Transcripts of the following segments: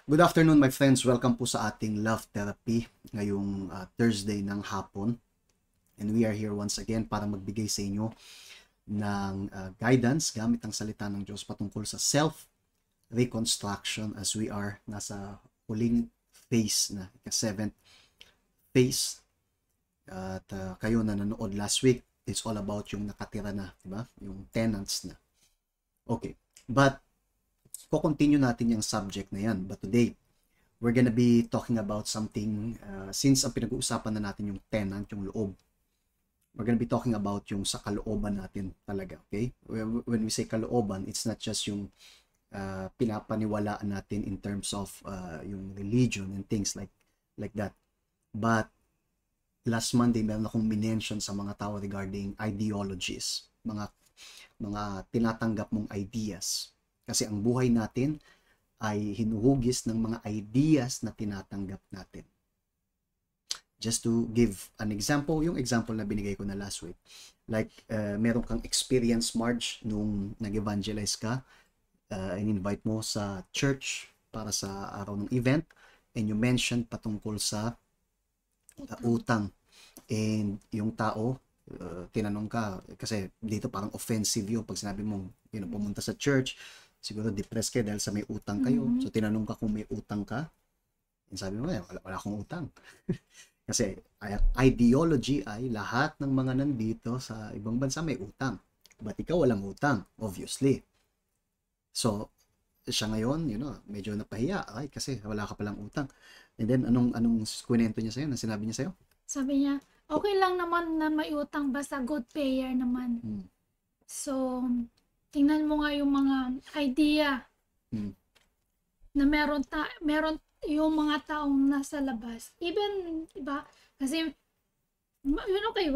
Good afternoon my friends, welcome po sa ating Love Therapy ngayong Thursday ng hapon. And we are here once again para magbigay sa inyo ng guidance gamit ang salita ng Diyos patungkol sa self-reconstruction as we are nasa huling phase na, ika-7th phase. At kayo na nanood last week, it's all about yung nakatira na, diba? Yung tenants na. Okay, but continue natin yung subject na yan. But today, we're gonna be talking about something, since ang pinag-uusapan na natin yung tenant, yung loob, we're gonna be talking about yung sa kalooban natin talaga, okay? When we say kalooban, it's not just yung pinapaniwalaan natin in terms of yung religion and things like that. But last Monday, meron akong minention sa mga tao regarding ideologies, mga tinatanggap mong ideas. Kasi ang buhay natin ay hinuhugis ng mga ideas na tinatanggap natin. Just to give an example, yung example na binigay ko na last week. Like, meron kang experience, Marge, nung nag-evangelize ka, in-invite mo sa church para sa araw ng event, and you mentioned patungkol sa utang. And yung tao, tinanong ka, kasi dito parang offensive yun pag sinabi mong, pumunta sa church, siguro depressed kayo dahil sa may utang kayo. So, tinanong ka kung may utang ka. And sabi mo, wala akong utang. Kasi, ideology ay lahat ng mga nandito sa ibang bansa may utang. But ikaw walang utang, obviously. So, siya ngayon, medyo napahiya. Ay, kasi wala ka palang utang. And then, anong kwento niya sa'yo? Anong sinabi niya sa'yo? Sabi niya, okay lang naman na may utang basta good payer naman. So, tingnan mo nga yung mga idea na meron yung mga taong nasa labas. Even, diba? Kasi, okay,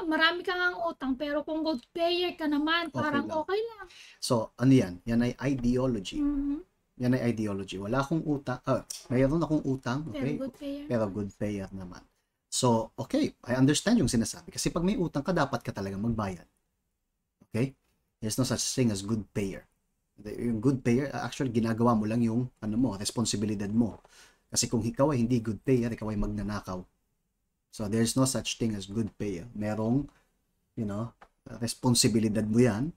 marami kang utang, pero kung good payer ka naman, parang okay lang. So, ano yan? Yan ay ideology. Yan ay ideology. Wala akong utang. Mayroon akong utang, okay? Pero good payer naman. So, okay, I understand yung sinasabi. Kasi pag may utang ka, dapat ka talaga magbayad. Okay? There's no such thing as good payer. Yung good payer, actually, ginagawa mo lang yung responsibilidad mo. Kasi kung ikaw ay hindi good payer, ikaw ay magnanakaw. So, there's no such thing as good payer. Merong, responsibilidad mo yan.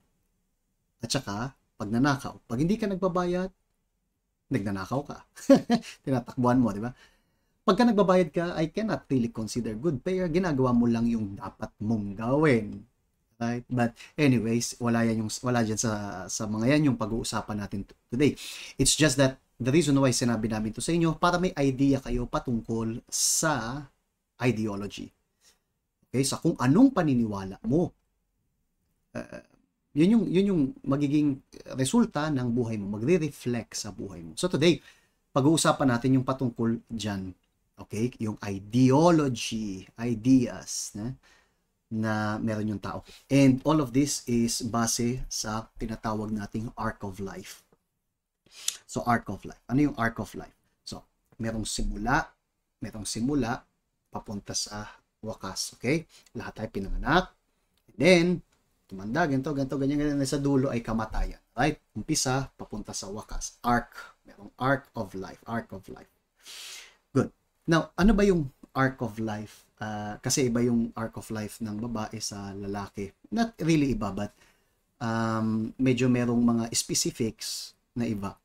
At saka, pag nanakaw. Pag hindi ka nagbabayad, nagnanakaw ka. Tinatakbuhan mo, di ba? Pagka nagbabayad ka, I cannot really consider good payer. Ginagawa mo lang yung dapat mong gawin. Right? But anyways, wala dyan sa mga yan yung pag-uusapan natin today. It's just that the reason why sinabi namin to sa inyo, para may idea kayo patungkol sa ideology. Okay? Sa kung anong paniniwala mo. Yun yung magiging resulta ng buhay mo, magre-reflect sa buhay mo. So today, pag-uusapan natin yung patungkol dyan, okay? Yung ideology, ideas na meron yung tao. And all of this is base sa tinatawag nating arc of life. So arc of life. Ano yung arc of life? So, merong simula, papunta sa wakas, okay? Lahat tayo pinanganak, and then, tumanda, ganito, ganyan, sa dulo ay kamatayan. Right? Umpisa, papunta sa wakas. Arc. Merong arc of life. Good. Now, ano ba yung arc of life? Kasi iba yung arc of life ng babae sa lalaki. Not really iba, but medyo merong mga specifics na iba.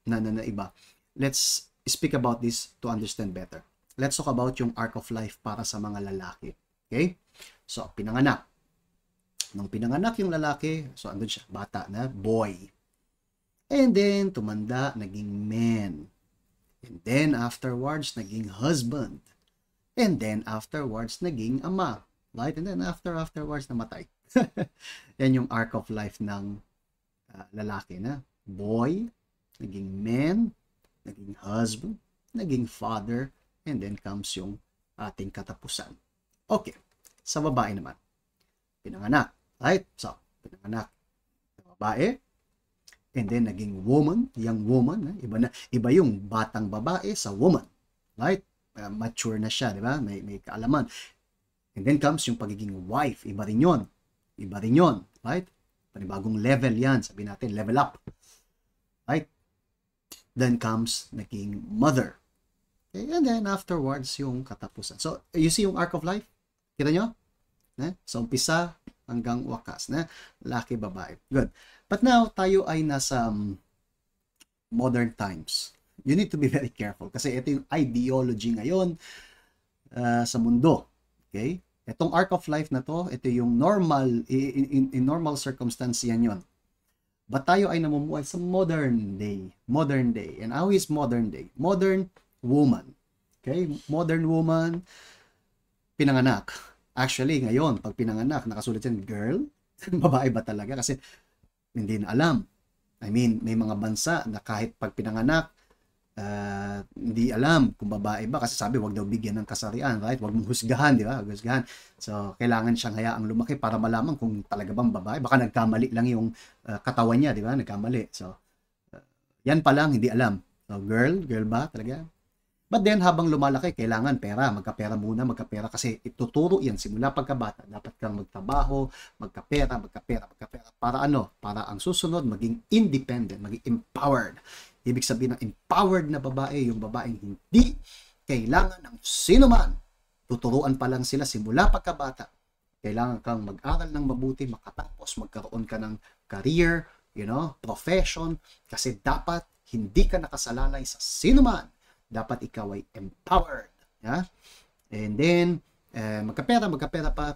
Let's speak about this to understand better. Let's talk about yung arc of life para sa mga lalaki. Okay? So, pinanganak. Nung pinanganak yung lalaki, so andun siya, bata na, boy. And then, tumanda, naging man. And then, afterwards, naging husband. And then, afterwards, naging ama. Right? And then, afterwards, namatay. Yan yung arc of life ng lalaki na. Boy, naging man, naging husband, naging father, and then comes yung ating katapusan. Okay, sa babae naman. Pinanganak. Right? So, pinanganak na babae, and then naging woman, young woman. Iba yung batang babae sa woman. Right? Mature na siya, di ba? May kaalaman. And then comes yung pagiging wife. Iba rin yun. Right? Panibagong level yan. Sabi natin, level up. Right? Then comes naging mother. Okay? And then afterwards, yung katapusan. So, you see yung arc of life? Kita nyo? So, umpisa hanggang wakas. Lalaki, babae. Good. But now, tayo ay nasa modern times. You need to be very careful kasi ito yung ideology ngayon sa mundo. Okay? Itong arc of life na to, ito yung normal, in normal circumstance yan yun. But tayo ay namumuhay sa modern day. Modern day. And how is modern day? Modern woman. Okay? Modern woman, pinanganak. Actually, ngayon, pag pinanganak, nakasulat yan, girl, babae ba talaga? Kasi hindi na alam. I mean, may mga bansa na kahit pag pinanganak, hindi alam kung babae ba. Kasi sabi, wag daw bigyan ng kasarian, right? Wag mong husgahan, di ba? Husgahan. So, kailangan siyang hayaang lumaki para malaman kung talaga bang babae. Baka nagkamali lang yung katawan niya, di ba? Nagkamali. So, yan pa lang, hindi alam. So, girl ba talaga? But then, habang lumalaki, kailangan pera. Magkapera muna, magkapera. Kasi ituturo yan simula pagkabata. Dapat kang magtrabaho, magkapera. Para ano? Para ang susunod, maging independent, maging empowered. Ibig sabihin ng empowered na babae, yung babaeng hindi kailangan ng sino man. Tuturuan pa lang sila simula pagkabata. Kailangan kang mag-aral ng mabuti, makatapos, magkaroon ka ng career, profession. Kasi dapat hindi ka nakasalalay sa sino man. Dapat ikaw ay empowered. Yeah? And then, magkapera pa.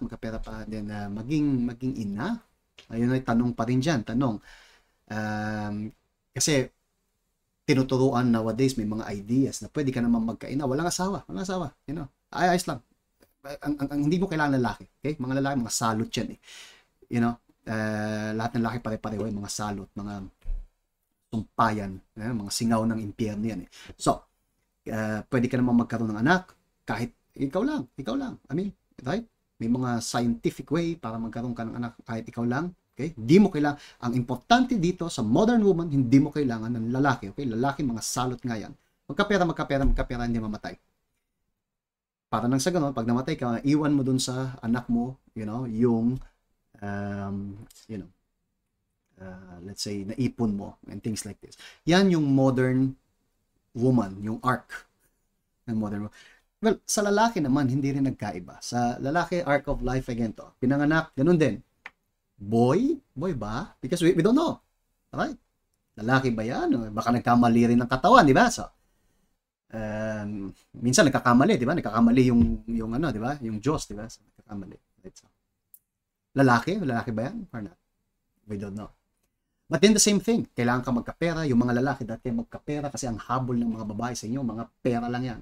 Then, maging ina. Ayun ay tanong pa rin dyan. Tanong. Kasi, tinuturuan nowadays, may mga ideas na pwede ka naman magkaina. Walang asawa. Ayos lang. Ang hindi mo kailangan lalaki. Okay? Mga lalaki, mga salot yan. Lahat ng lalaki pare-pareho. Mga salot, mga tumpayan. Mga singaw ng impyerno yan. So, pwede ka naman magkaroon ng anak kahit ikaw lang. I mean, right? May mga scientific way para magkaroon ka ng anak kahit ikaw lang. Okay? Hindi mo kailangan. Ang importante dito sa modern woman, hindi mo kailangan ng lalaki. Okay? Lalaki, mga salot nga yan. Magkapera, hindi mamatay. Para nang sa ganun, pag namatay ka, iwan mo dun sa anak mo, yung let's say, naipon mo and things like this. Yan yung modern woman, yung arc ng modern woman. Well, sa lalaki naman, hindi rin nagkaiba. Sa lalaki, arc of life again to. Pinanganak, ganun din. Boy ba? Because we don't know. Alright? Lalaki ba yan? Baka nagkamali rin ng katawan, di ba? So, minsan nagkakamali, di ba? Nagkakamali yung di ba? Yung Diyos, di ba? So, nagkakamali. Right? So, lalaki ba yan? Or not? We don't know. But then the same thing, kailangan ka magkapera. Yung mga lalaki dati magkapera kasi ang habol ng mga babae sa inyo, mga pera lang yan.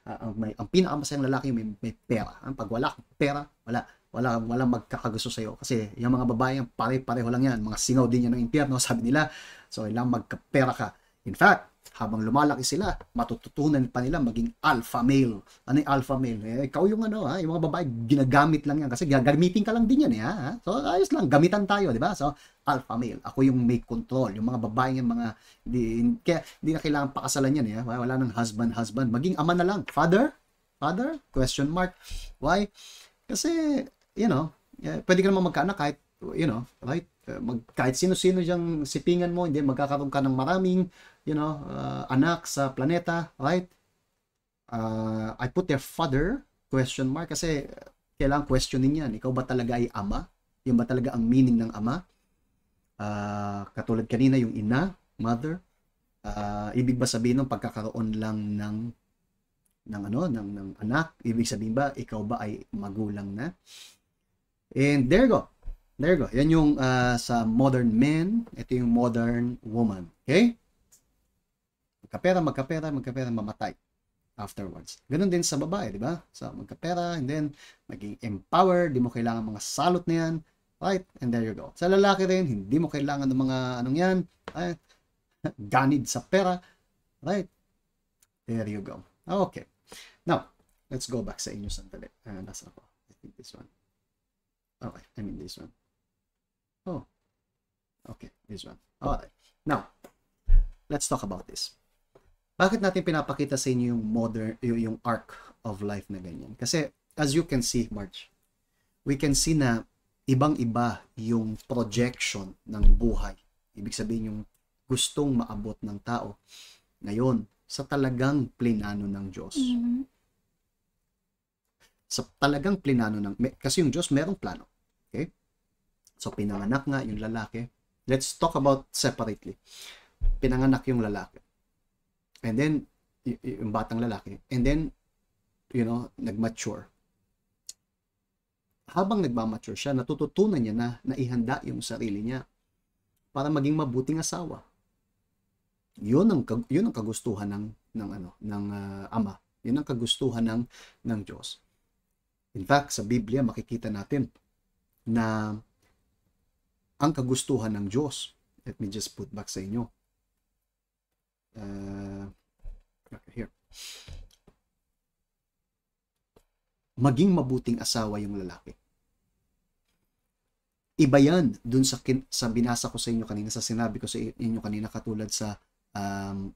Ang pinakamasayang lalaki may pera. Pag wala kang pera, wala magkakagusto sa iyo kasi yung mga babae pare-pareho lang yan. Mga singaw din yan ng impyerno, sabi nila. So, kailangan magkapera ka. In fact, habang lumalaki sila, matututunan pa nila maging alpha male. Ano yung alpha male? Ikaw yung yung mga babae, ginagamit lang yan. Kasi gagamitin ka lang din yan. So, ayos lang. Gamitan tayo, di ba? So, alpha male. Ako yung may control. Yung mga babae, yung mga, hindi na kailangan pakasalan yan. Wala nang husband. Maging ama na lang. Father? Question mark. Why? Kasi, pwede ka naman magkaanak kahit, right? Kahit sino-sino diyang sipingan mo, hindi magkakaroon ka ng maraming, anak sa planeta, right? I put there father, question mark, kasi kailangan questionin yan. Ikaw ba talaga ay ama? Yung ba talaga ang meaning ng ama? Katulad kanina, yung ina, mother. Ibig ba sabihin ng pagkakaroon lang ng anak? Ibig sabihin ba, ikaw ba ay magulang na? And there you go. Yan yung sa modern men, ito yung modern woman. Okay? Magkapera, mamatay afterwards. Ganun din sa babae, di ba? So, magkapera, and then, maging empowered, di mo kailangan mga salot na yan, right? And there you go. Sa lalaki rin, hindi mo kailangan ng mga yan, right? Ganid sa pera, right? There you go. Okay. Now, let's go back sa inyo sandali. Nasa ako. I think this one. Okay, I mean this one. Oh, okay, this one. Alright. Now, let's talk about this. Bakit natin pinapakita sa inyo yung arc of life na ganyan? Kasi, as you can see, March, we can see na ibang-iba yung projection ng buhay. Ibig sabihin yung gustong maabot ng tao. Ngayon, sa talagang plinano ng Diyos. Sa talagang plinano kasi yung Diyos merong plano. Okay? So, pinanganak nga yung lalaki. Let's talk about separately. Pinanganak yung lalaki. And then, yung batang lalaki. And then, nag-mature. Habang nagmamature siya, natututunan niya na naihanda yung sarili niya para maging mabuting asawa. Yun ang kagustuhan ng Ama. Yun ang kagustuhan ng Diyos. In fact, sa Biblia makikita natin na ang kagustuhan ng Diyos, let me just put back sa inyo. Okay, here. Maging mabuting asawa yung lalaki. Iba yan dun sa binasa ko sa inyo kanina, sa sinabi ko sa inyo kanina katulad sa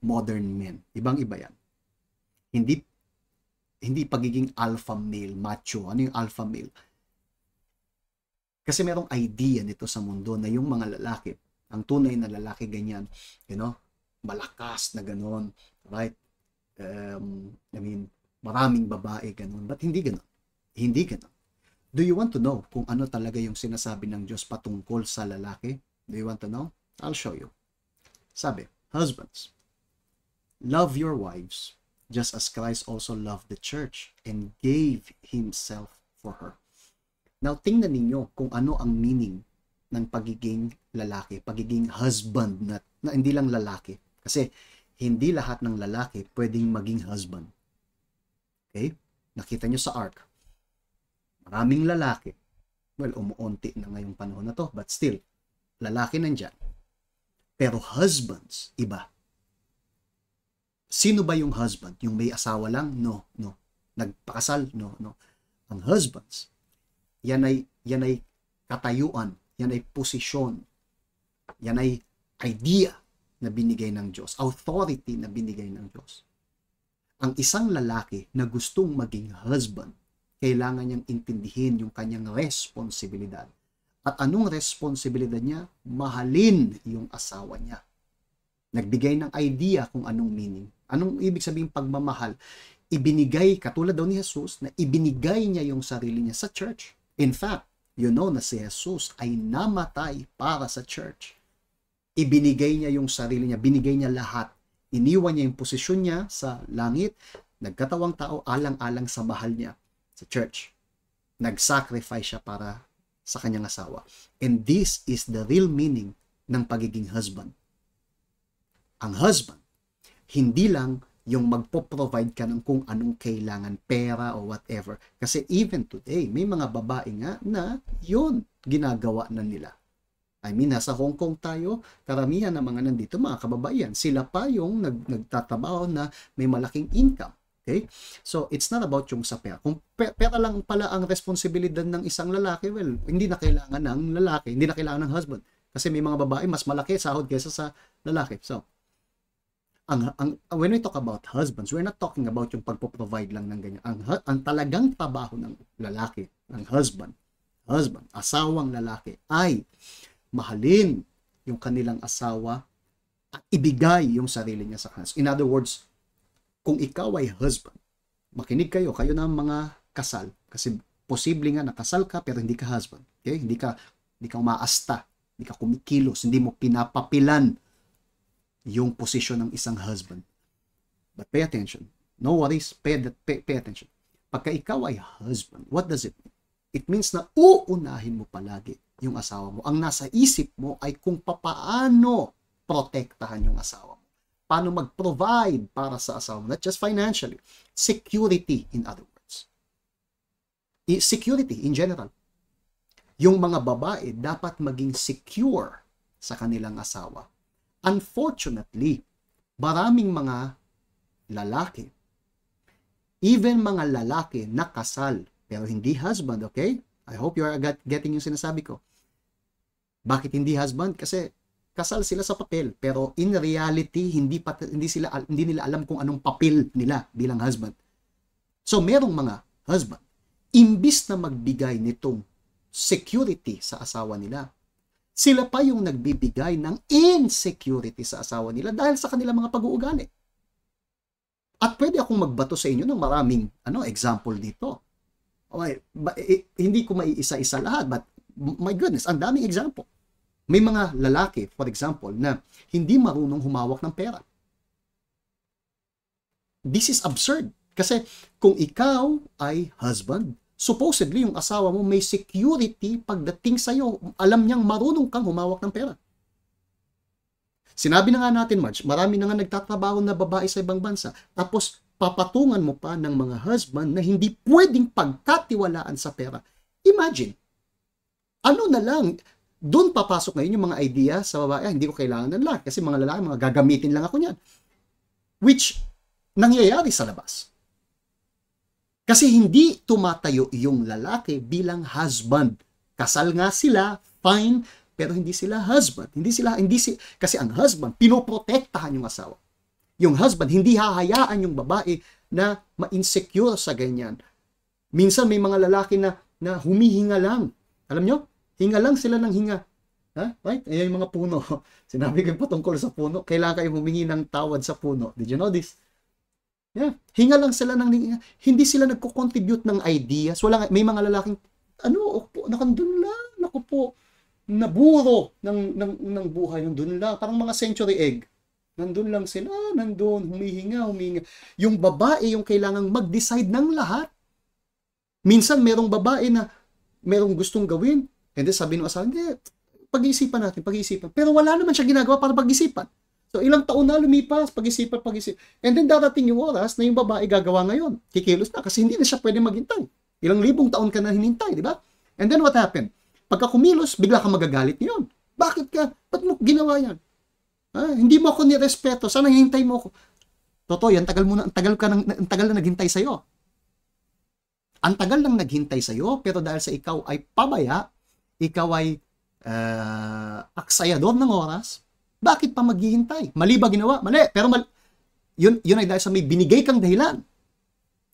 modern men. Ibang-iba yan. Hindi pagiging alpha male, macho. Ano yung alpha male? Kasi merong idea nito sa mundo na yung mga lalaki, ang tunay na lalaki ganyan, malakas na ganon, right? Maraming babae ganon. But hindi ganon. Hindi ganon. Do you want to know kung ano talaga yung sinasabi ng Diyos patungkol sa lalaki? Do you want to know? I'll show you. Sabi, husbands, love your wives just as Christ also loved the church and gave himself for her. Now, tingnan ninyo kung ano ang meaning ng pagiging lalaki, pagiging husband, na hindi lang lalaki. Kasi hindi lahat ng lalaki pwedeng maging husband. Okay? Nakita nyo sa ark. Maraming lalaki. Well, umuunti na ngayong panahon na to, but still, lalaki nandyan. Pero husbands, iba. Sino ba yung husband? Yung may asawa lang? No. Nagpakasal? No. Ang husbands, yan ay katayuan, yan ay posisyon, yan ay idea na binigay ng Diyos, authority na binigay ng Diyos. Ang isang lalaki na gustong maging husband, kailangan niyang intindihin yung kanyang responsibilidad. At anong responsibilidad niya? Mahalin yung asawa niya. Nagbigay ng idea kung anong meaning. Anong ibig sabihin pagmamahal? Ibinigay, katulad daw ni Jesus, na ibinigay niya yung sarili niya sa church. In fact, you know na si Jesus ay namatay para sa church. Ibinigay niya yung sarili niya, binigay niya lahat. Iniwan niya yung posisyon niya sa langit, nagkatawang tao alang-alang sa mahal niya sa church. Nag-sacrifice siya para sa kanyang asawa. And this is the real meaning ng pagiging husband. Ang husband, hindi lang yung magpo-provide ka ng kung anong kailangan, pera o whatever. Kasi even today, may mga babae nga na yun ginagawa na nila. I mean, nasa Hong Kong tayo, karamihan ng mga nandito, mga kababaihan, sila pa yung nagtatrabaho na may malaking income. Okay? So, it's not about yung sa pera. Kung pera lang pala ang responsibilidad ng isang lalaki, well, hindi na kailangan ng lalaki, hindi na kailangan ng husband. Kasi may mga babae, mas malaki sahod kaysa sa lalaki. So, when we talk about husbands, we're not talking about yung pagpo-provide lang ng ganyan. Ang talagang trabaho ng lalaki, ng husband, asawang lalaki, ay mahalin yung kanilang asawa at ibigay yung sarili niya sa kanila. In other words, kung ikaw ay husband, makinig kayo na mga kasal. Kasi posible nga nakasal ka pero hindi ka husband. Okay? Hindi ka umaasta, hindi ka kumikilos, hindi mo pinapapilan yung posisyon ng isang husband. But pay attention. No worries, pay attention. Pagka ikaw ay husband, what does it mean? It means na uunahin mo palagi yung asawa mo. Ang nasa isip mo ay kung papaano protektahan yung asawa mo. Paano mag-provide para sa asawa mo. Not just financially. Security, in other words. Security in general. Yung mga babae dapat maging secure sa kanilang asawa. Unfortunately, maraming mga lalaki, even mga lalaki na kasal, pero hindi husband, okay? I hope you are getting yung sinasabi ko. Bakit hindi husband? Kasi kasal sila sa papel, pero in reality, hindi nila alam kung anong papel nila bilang husband. So, merong mga husband, imbis na magbigay nitong security sa asawa nila, Sila pa yung nagbibigay ng insecurity sa asawa nila dahil sa kanilang mga pag-uugali. At pwede akong magbato sa inyo ng maraming example dito. Okay, hindi ko maiisa-isa lahat, but my goodness, ang daming example. May mga lalaki, for example, na hindi marunong humawak ng pera. This is absurd. Kasi kung ikaw ay husband, supposedly yung asawa mo may security pagdating sa'yo. Alam niyang marunong kang humawak ng pera. Sinabi na nga natin, Marge, marami na nga nagtatrabaho na babae sa ibang bansa. Tapos papatungan mo pa ng mga husband na hindi pwedeng pagkatiwalaan sa pera. Imagine, ano na lang, doon papasok ngayon yung mga idea sa babae, hindi ko kailangan ng lalaki kasi mga lalaki, mga gagamitin lang ako niyan. Which, nangyayari sa labas. Kasi hindi tumatayo yung lalaki bilang husband. Kasal nga sila, fine, pero hindi sila husband. Kasi ang husband, pinoprotektahan yung asawa. Yung husband, hindi hahayaan yung babae na ma-insecure sa ganyan. Minsan may mga lalaki na humihinga lang. Alam nyo? Hinga lang sila ng hinga. Right? Ayan yung mga puno. Sinabi ko pa tungkol sa puno. Kailangan kayo humingi ng tawad sa puno. Did you know this? Yeah. Hinga lang sila ng hinga. Hindi sila nagko-contribute ng ideas. May mga lalaking, nakandun lang. Naku po, naburo ng buhay. Nandun lang. Parang mga century egg. Nandun lang sila. Nandun. Humihinga. Yung babae yung kailangang mag-decide ng lahat. Minsan merong babae na merong gustong gawin. And then sabi ng asawa, hindi, pag-iisipan natin. Pero wala naman siya ginagawa para pag-isipan. So, ilang taon na lumipas, pag-isipan. And then darating yung oras na yung babae gagawa ngayon. Kikilos na kasi hindi na siya pwede maghintay. Ilang libong taon ka na hinintay, di ba? And then what happened? Pagka kumilos, bigla ka magagalit ngayon. Bakit ka? Ba't mo ginawa yan? Hindi mo ako nirespeto. Sana hinintay mo ako. Totoo, yan, ang tagal na naghintay sa'yo. Ang tagal nang naghintay sa'yo, pero dahil sa ikaw ay pabaya, ikaw ay aksayador ng oras, bakit pa maghihintay? Mali ba ginawa? Mali. Pero yun ay dahil sa may binigay kang dahilan.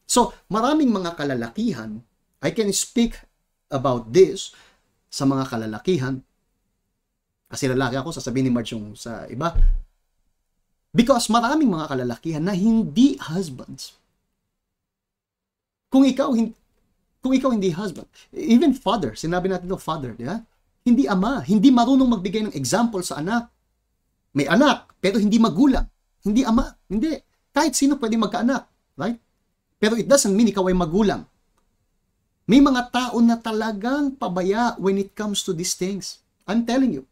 So, maraming mga kalalakihan, I can speak about this sa mga kalalakihan, kasi lalaki ako, sasabihin ni Marge yung sa iba, because maraming mga kalalakihan na hindi husbands. Kung ikaw hindi husband, even father, sinabi natin ito, father, di ba? Hindi ama, hindi marunong magbigay ng example sa anak. May anak, pero hindi magulang. Hindi ama, hindi. Kahit sino pwede magkaanak, right? Pero it doesn't mean ikaw ay magulang. May mga tao na talagang pabaya when it comes to these things. I'm telling you.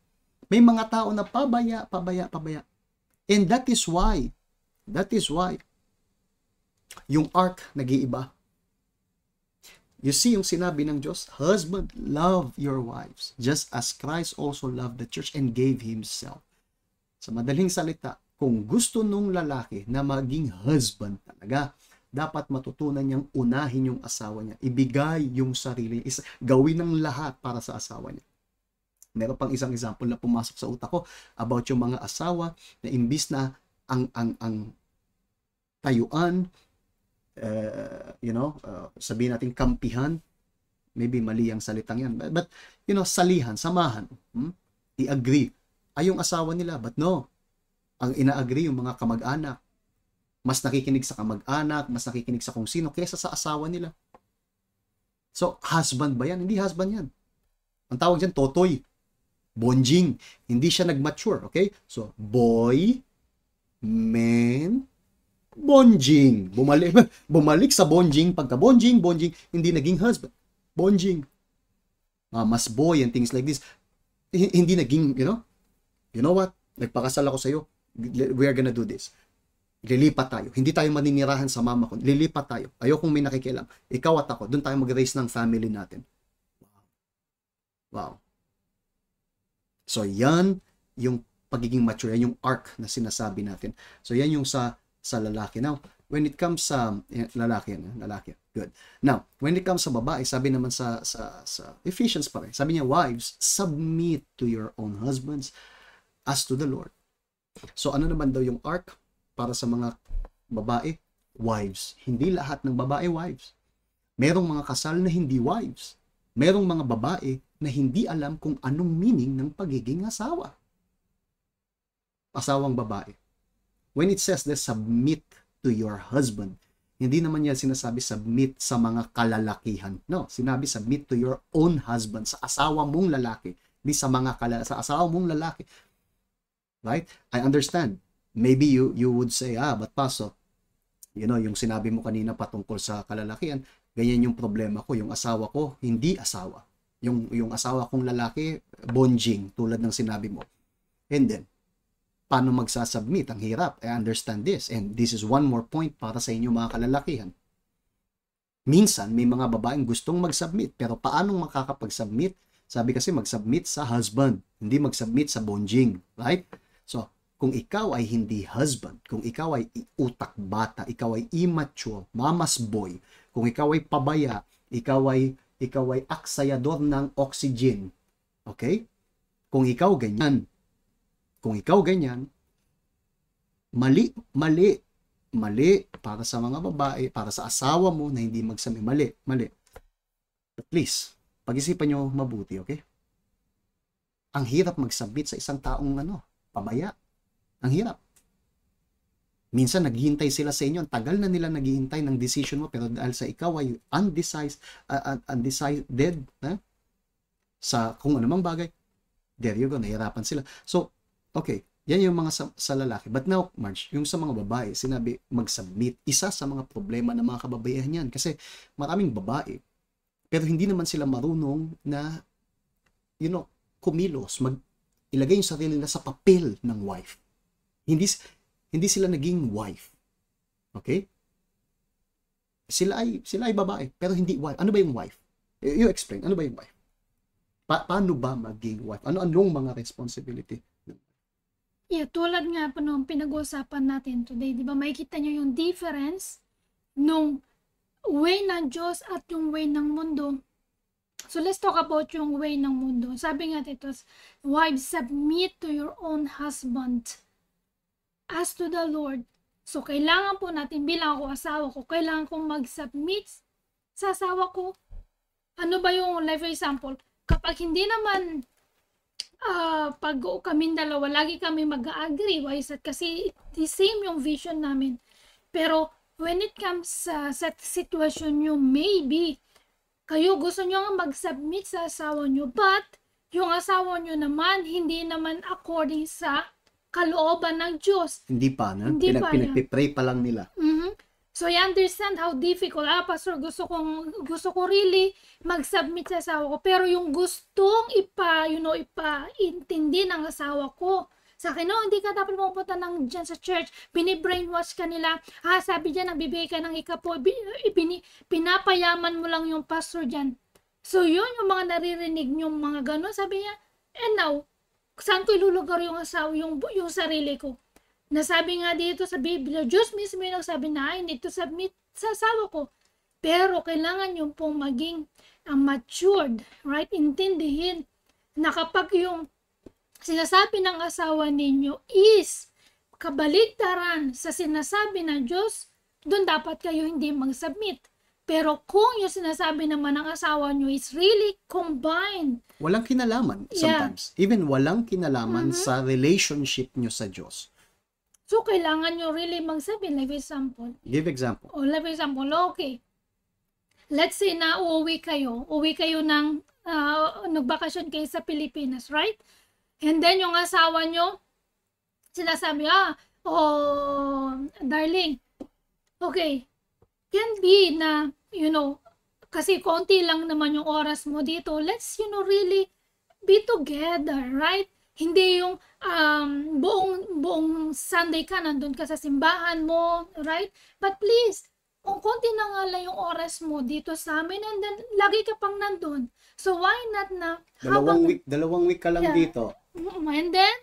May mga tao na pabaya. And that is why, yung ark nag-iiba. You see yung sinabi ng Diyos, husband, love your wives, just as Christ also loved the church and gave himself. Sa madaling salita, kung gusto nung lalaki na maging husband talaga, dapat matutunan niyang unahin yung asawa niya, ibigay yung sarili, gawin ng lahat para sa asawa niya. Meron pang isang example na pumasok sa utak ko about yung mga asawa na imbis na ang tayuan, sabihin natin kampihan, maybe mali ang salitang yan, but salihan, samahan, i-agree ay yung asawa nila, but no, ang ina-agree yung mga kamag-anak, mas nakikinig sa kamag-anak, mas nakikinig sa kung sino kaysa sa asawa nila. So, husband ba yan? Hindi husband yan. Ang tawag dyan, totoy, bonjing, hindi siya nag-mature, okay? So, boy, man, bonjing. Bumalik sa bonjing. Pagka bonjing, hindi naging husband. Bonjing. Mas boy and things like this. Hindi naging, you know what? Nagpakasal ako sa'yo. We are gonna do this. Lilipat tayo. Hindi tayo maninirahan sa mama ko. Lilipat tayo. Ayokong may nakikialam. Ikaw at ako. Doon tayo mag-raise ng family natin. Wow. So, yan yung pagiging mature. Yan yung arc na sinasabi natin. So, yan yung sa lalaki. Now, when it comes sa lalaki, good. Now, when it comes sa babae, sabi naman sa Ephesians pa rin, sabi niya, wives, submit to your own husbands as to the Lord. So, ano naman daw yung arc para sa mga babae? Wives. Hindi lahat ng babae wives. Merong mga kasal na hindi wives. Merong mga babae na hindi alam kung anong meaning ng pagiging asawa. Asawang babae. When it says that submit to your husband, hindi naman yan sinasabi submit sa mga kalalakihan. No, sinabi submit to your own husband, sa asawa mong lalaki. Hindi sa mga sa asawa mong lalaki. Right? I understand. Maybe you would say, but Pastor, yung sinabi mo kanina patungkol sa kalalakihan, ganyan yung problema ko. Yung asawa ko, hindi asawa. Yung asawa kong lalaki, bonjing, tulad ng sinabi mo. And then, paano magsasubmit? Ang hirap. I understand this. And this is one more point para sa inyo mga kalalakihan. Minsan, may mga babaeng gustong mag-submit, pero paano makakapag-submit? Sabi kasi mag-submit sa husband, hindi mag-submit sa bonjing. Right? So, kung ikaw ay hindi husband, kung ikaw ay utak bata, ikaw ay immature, mama's boy, kung ikaw ay pabaya, ikaw ay aksayador ng oxygen. Okay? Kung ikaw ganyan, mali para sa mga babae, para sa asawa mo na hindi magsami, mali. But please, pag-isipan nyo mabuti, okay? Ang hirap mag-submit sa isang taong pabaya. Ang hirap. Minsan naghihintay sila sa inyo, ang tagal na nila naghihintay ng decision mo, pero dahil sa ikaw ay undecided sa kung anumang bagay, there you go, nahirapan sila. So, okay, yan yung mga sa lalaki. But now, Marge, yung sa mga babae, sinabi mag-submit. Isa sa mga problema ng mga kababaihan yan. Kasi maraming babae, pero hindi naman sila marunong na, kumilos, ilagay yung sarili nila sa papel ng wife. Hindi sila naging wife. Okay? Sila ay babae, pero hindi wife. Ano ba yung wife? You explain. Ano ba yung wife? Paano ba maging wife? Anong mga responsibility? Yeah, tulad nga po nung pinag-uusapan natin today, di ba, makikita nyo yung difference nung way ng Diyos at yung way ng mundo. So let's talk about yung way ng mundo. Sabi nga dito, wives, submit to your own husband as to the Lord. So kailangan po natin, bilang ako asawa ko, kailangan kong mag-submit sa asawa ko. Ano ba yung, like for example, kapag hindi naman pag kami dalawa, lagi kami mag-agree, kasi the same yung vision namin. Pero when it comes sa situation nyo, maybe kayo gusto nyo nga mag-submit sa asawa nyo, but yung asawa nyo naman, hindi naman according sa kalooban ng Diyos. Hindi pa, na? Pinagpipray pa lang nila. So, I understand how difficult. Pastor, gusto ko really mag-submit sa asawa ko. Pero yung gustong ipaintindi ng asawa ko sa akin, hindi ka dapat pumunta dyan sa church. Bini-brainwash ka nila. Sabi dyan, nagbibigay ka ng ikapo. Pinapayaman mo lang yung pastor dyan. So, yun yung mga naririnig yung mga gano'n. Sabi niya, and now, saan ko ilulugar yung asawa, yung sarili ko? Nasabi nga dito sa Biblia, Diyos mismo yung nagsabi na, I need to submit sa asawa ko. Pero kailangan yung pong maging matured, right? Intindihin na kapag yung sinasabi ng asawa ninyo is kabaligtaran sa sinasabi ng Diyos, doon dapat kayo hindi mag-submit. Pero kung yung sinasabi naman ng asawa nyo is really combined. Walang kinalaman sometimes. Yeah. Even walang kinalaman sa relationship nyo sa Diyos. So, kailangan nyo really magsabi. Like example. Give example. Like example, okay. Let's say na uwi kayo ng, nagbakasyon kayo sa Pilipinas, right? And then, yung asawa nyo, sinasabi, darling, okay, can be na, kasi konti lang naman yung oras mo dito. Let's, really be together, right? Hindi yung buong Sunday ka, nandun ka sa simbahan mo, right? But please, kung konti na nga lang yung oras mo dito sa amin, and then lagi ka pang nandun. So why not na dalawang week ka lang dito. And then,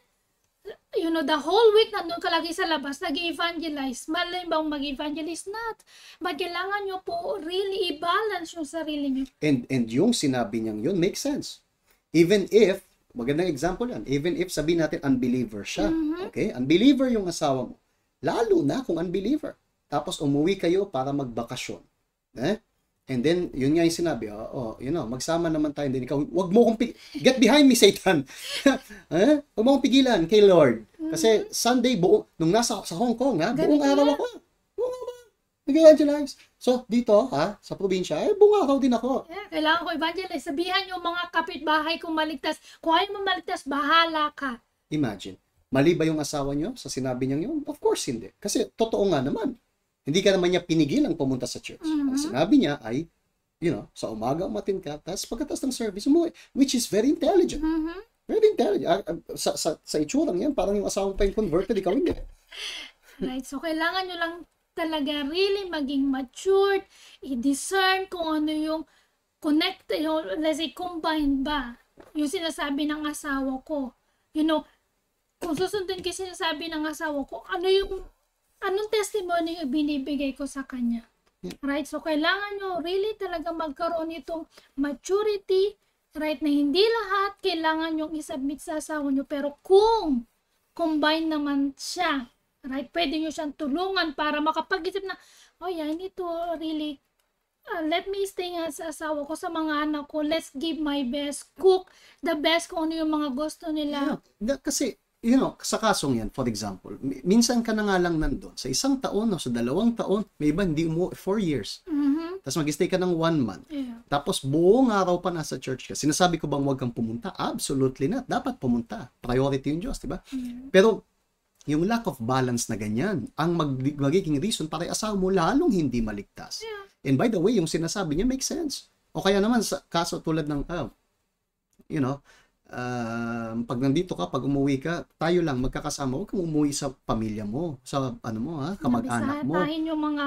the whole week nandun ka lagi sa labas, nag-evangelize. Malay bang mag-evangelize? Not. But kailangan nyo po really i-balance yung sarili nyo. And yung sinabi niyang yun makes sense. Even if, magandang example yan, even if sabihin natin unbeliever siya, okay? Unbeliever yung asawa mo. Lalo na kung unbeliever. Tapos umuwi kayo para magbakasyon. And then, yun nga yung sinabi, magsama naman tayo. Then ikaw, wag mo kong get behind me, Satan. Wag mo kong pigilan kay Lord. Kasi Sunday, nung nasa sa Hong Kong, buong araw ako. Buong araw. Nag-evangelize. So, dito, sa probinsya, buong araw din ako. Yeah, kailangan ko evangelize. Sabihan yung mga kapitbahay kung maligtas. Kung ayaw mo maligtas, bahala ka. Imagine. Mali ba yung asawa nyo sa sinabi niya yun? Of course, hindi. Kasi, totoo nga naman. Hindi ka naman niya pinigilang pumunta sa church. Ang sinabi niya ay, sa umaga umatin ka, tapos pagkatapos ng service, umuwi. Which is very intelligent. Very intelligent. Sa itsurang yan, parang yung asawa pa yung converted, ikaw hindi. Right. So, kailangan nyo lang talaga really maging matured, i-discern kung ano yung connect, let's say, combine ba yung sinasabi ng asawa ko. Kung susundin ko sinasabi ng asawa ko, anong testimony yung binibigay ko sa kanya. Right? So, kailangan nyo really talaga magkaroon itong maturity, right? Na hindi lahat kailangan nyo isubmit sa asawa nyo. Pero kung combine naman siya, right? Pwede nyo siyang tulungan para makapag-isip na, I need to really, let me stay nga sa asawa ko, sa mga anak ko. Let's give my best. Cook the best kung ano yung mga gusto nila. Yeah. Kasi, sa kasong yan, for example, minsan ka na nga lang nandun, sa 1 taon o sa 2 taon, may iba hindi umuwi 4 years. Tapos mag-stay ka ng 1 month. Yeah. Tapos buong araw pa nasa church ka. Sinasabi ko bang huwag kang pumunta? Absolutely not. Dapat pumunta. Priority yung Diyos, diba? Pero, yung lack of balance na ganyan, ang magiging reason para asawa mo lalong hindi maligtas. Yeah. And by the way, yung sinasabi niya makes sense. O kaya naman, sa kaso tulad ng, pag nandito ka, pag umuwi ka, tayo lang magkakasama, huwag kang umuwi sa pamilya mo, sa kamag-anak mo. Bisatahin yung mga,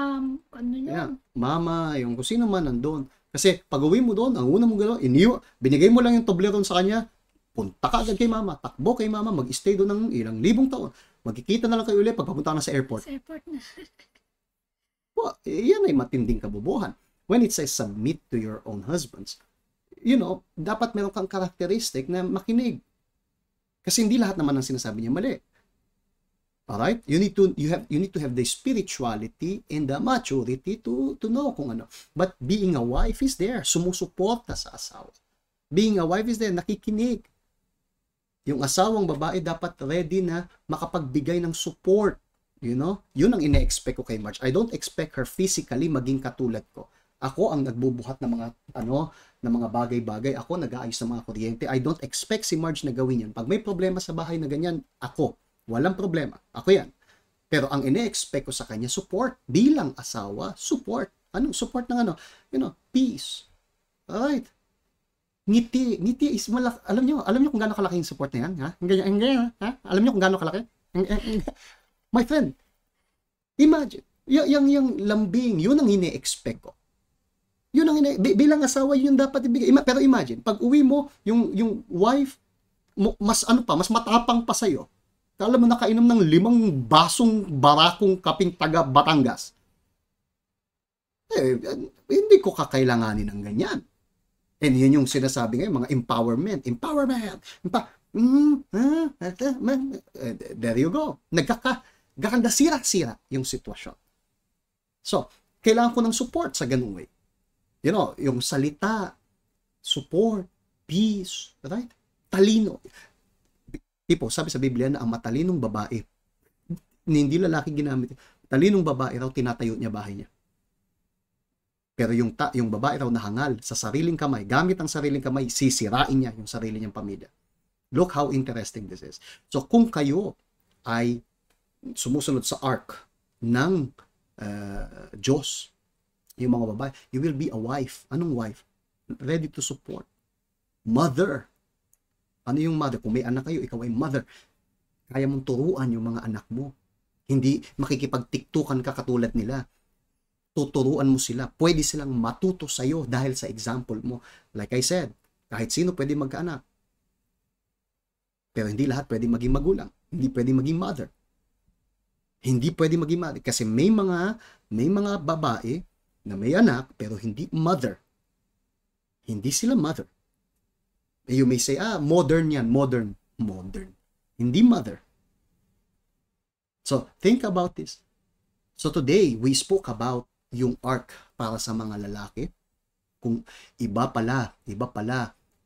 mama, yung kung sino man nandun. Kasi pag uwi mo doon, ang una mong galaw, binigay mo lang yung tobleron sa kanya, punta ka agad kay mama, takbo kay mama, mag-stay doon ng ilang libong taon. Magkikita na lang kayo ulit pag papunta na sa airport. Sa airport na. Yan ay matinding kabubuhan. When it says submit to your own husbands, dapat meron kang characteristic na makinig. Kasi hindi lahat naman ang sinasabi niya mali. Alright? You need to have the spirituality and the maturity to know kung ano. But being a wife is there. Sumusuporta sa asawa. Being a wife is there. Nakikinig. Yung asawang babae dapat ready na makapagbigay ng support. Yun ang ine-expect ko kay Marge. I don't expect her physically maging katulad ko. Ako ang nagbubuhat ng mga ng mga bagay-bagay. Ako nag-aayos ng mga kuryente. I don't expect si Marge na gawin yan. Pag may problema sa bahay na ganyan, ako. Walang problema. Ako yan. Pero ang ine-expect ko sa kanya, support. Bilang asawa, support. Anong support ng peace. Alright. Ngiti is malaki. Alam niyo kung gaano kalaki yung support na yan? Ha? Alam niyo kung gaano kalaki? My friend, imagine, yung lambing, yun ang ine-expect ko. Yun ang bilang asawa yun dapat ibigay. Pero imagine, pag uwi mo, yung wife, mas matapang pa sa'yo. Kala mo nakainom ng 5 basong barakong kaping taga Batangas. Hindi ko kakailanganin ng ganyan. And yun yung sinasabi ngayon, mga empowerment. There you go. Nagkakanda sira-sira yung sitwasyon. So, kailangan ko ng support sa ganung way. Yung salita, support, peace, right? Talino. Sabi sa Biblia na ang matalinong babae, hindi lalaki ginamit. Talinong babae raw, tinatayo niya bahay niya. Pero yung babae raw nahangal sa sariling kamay, gamit ang sariling kamay, sisirain niya yung sarili niyang pamilya. Look how interesting this is. So kung kayo ay sumusunod sa arc ng Diyos, yung mga babae, you will be a wife. Anong wife? Ready to support. Mother. Ano yung mother? Kung may anak kayo, ikaw ay mother. Kaya mong turuan yung mga anak mo. Hindi makikipagtiktukan ka katulad nila. Tuturuan mo sila. Pwede silang matuto sa'yo dahil sa example mo. Like I said, kahit sino pwede magkaanak. Pero hindi lahat pwede maging magulang. Hindi pwede maging mother. Hindi pwede maging mother. Kasi may mga babae na may anak pero hindi mother. Hindi sila mother. You may say, modern yan. Modern. Hindi mother. So, think about this. So, today, we spoke about yung arc para sa mga lalaki. Kung iba pala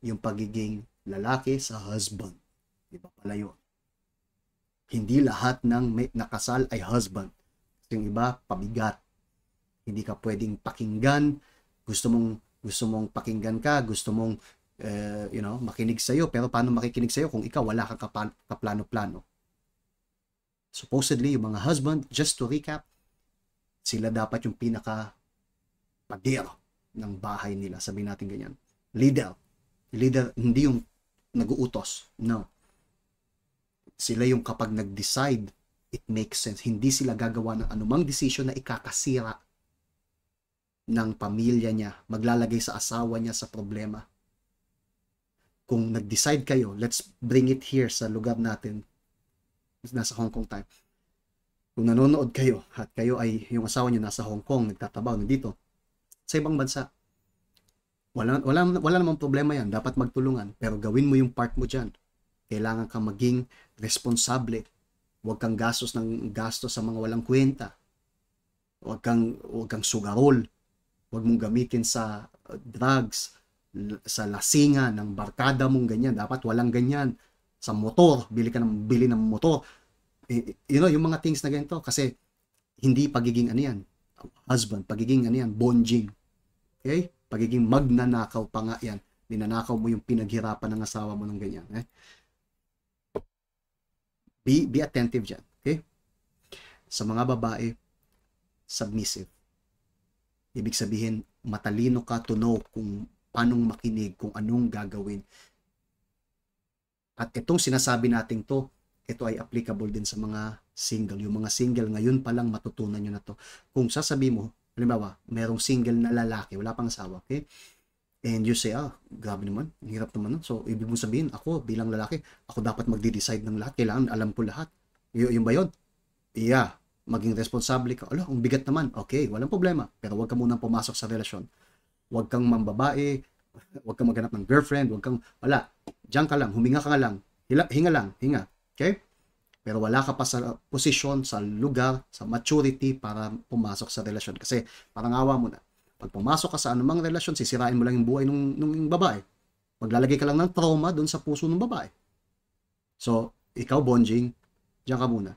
yung pagiging lalaki sa husband. Iba pala yun. Hindi lahat ng may nakasal ay husband. Yung iba, pabigat. Hindi ka pwedeng pakinggan. Gusto mong pakinggan ka, gusto mong makinig sa'yo. Pero paano makikinig sa'yo kung ikaw wala kang kaplano-plano? Supposedly, yung mga husband, just to recap, sila dapat yung pinaka-pader ng bahay nila. Sabihin natin ganyan. Leader, hindi yung nag-uutos. No. Sila yung kapag nag-decide, it makes sense. Hindi sila gagawa ng anumang decision na ikakasira ng pamilya niya, maglalagay sa asawa niya sa problema. Kung nag-decide kayo, let's bring it here sa lugar natin, nasa Hong Kong time. Kung nanonood kayo at kayo ay yung asawa niyo nasa Hong Kong, nagtatrabaho dito sa ibang bansa, wala namang problema yan. Dapat magtulungan. Pero gawin mo yung part mo dyan. Kailangan kang maging responsable. Huwag kang gastos sa mga walang kwenta. Huwag kang sugarol. Huwag mong gamitin sa drugs, sa lasingan ng barkada mong ganyan. Dapat walang ganyan. Sa motor, bili ng motor. Yung mga things na ganito. Kasi hindi pagiging husband, pagiging bonjing. Okay? Pagiging magnanakaw pa nga yan. Ninanakaw mo yung pinaghirapan ng asawa mo ng ganyan. Be attentive dyan. Okay? Sa mga babae, submissive. Ibig sabihin, matalino ka to know kung paanong makinig, kung anong gagawin. At itong sinasabi natin to, ito ay applicable din sa mga single. Yung mga single, ngayon pa lang matutunan nyo na to. Kung sasabi mo, halimbawa, merong single na lalaki, wala pang asawa, okay? And you say, grabe naman, ang hirap naman. So, ibig mo sabihin, ako bilang lalaki, ako dapat magde-decide ng lahat. Kailangan alam ko lahat. Yung ba yun? Yeah. Maging responsable ka. Ang bigat naman. Okay, walang problema. Pero huwag ka munang pumasok sa relasyon. Huwag kang mambabae. Huwag kang maghanap ng girlfriend. Wala. Diyan ka lang. Huminga ka nga lang. Hinga. Okay? Pero wala ka pa sa posisyon, sa lugar, sa maturity para pumasok sa relasyon. Kasi parang awa mo na. Pag pumasok ka sa anumang relasyon, sisirain mo lang yung buhay ng babae. Maglalagay ka lang ng trauma doon sa puso ng babae. So, ikaw, bonjing, diyan ka muna.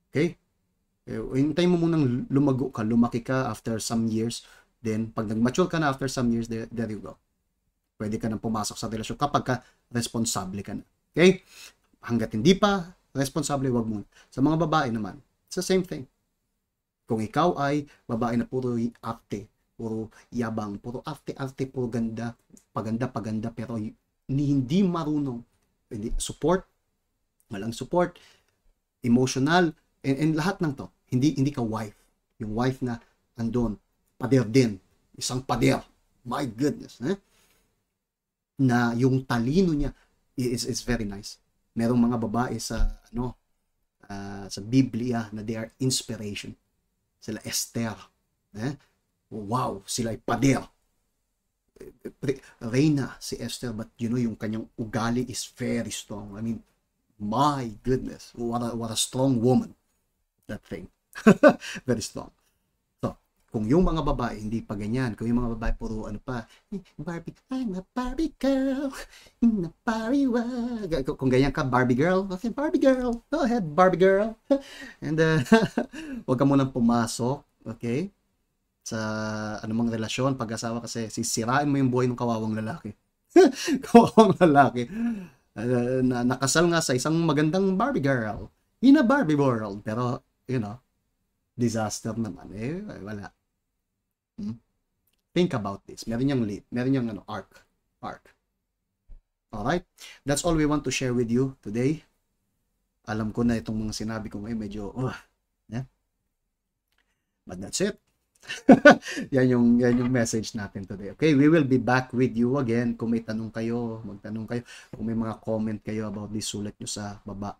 Okay? Hintayin mo munang lumago ka, lumaki ka after some years. Then, pag nag-mature ka na after some years, there you go. Pwede ka nang pumasok sa relasyon kapag ka responsable ka na. Okay? Hanggat hindi pa responsable, wag mo. Sa mga babae naman, it's the same thing. Kung ikaw ay babae na puro arte, puro yabang, puro arte, puro ganda, paganda, pero hindi marunong, walang support, emotional, and lahat ng to, hindi ka wife. Yung wife na andun, pader din, isang pader, my goodness, na yung talino niya is very nice. Merong mga babae sa sa Biblia na they are inspiration. Sila Esther. Wow, sila ay pader. Reyna si Esther, but yung kanyang ugali is very strong. I mean, my goodness, what a strong woman. That thing. Very strong. Kung yung mga babae hindi pa ganyan, kung yung mga babae puro Barbie, I'm a Barbie girl, in a Barbie world. Kung ganyan ka, Barbie girl, okay, Barbie girl, go ahead, Barbie girl. And huwag ka munang pumasok, okay, sa anumang relasyon, pag-asawa, kasi sisirain mo yung buhay ng kawawang lalaki. Kawawang lalaki. Na nakasal nga sa isang magandang Barbie girl, in a Barbie world, pero, disaster naman, wala. Think about this. Meron niyang arc. Alright? That's all we want to share with you today. Alam ko na itong mga sinabi ko ngayon medyo, but that's it. yan yung message natin today. Okay, we will be back with you again. Kung may tanong kayo, magtanong kayo. Kung may mga comment kayo about this, sulat nyo sa baba.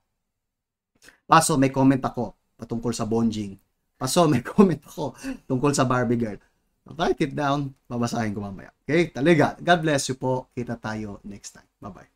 Paso, may comment ako patungkol sa bonjing. Paso, may comment ako tungkol sa Barbie girl. Write it down, babasahin ko mamaya. Okay, talaga. God bless you po. Kita tayo next time. Bye-bye.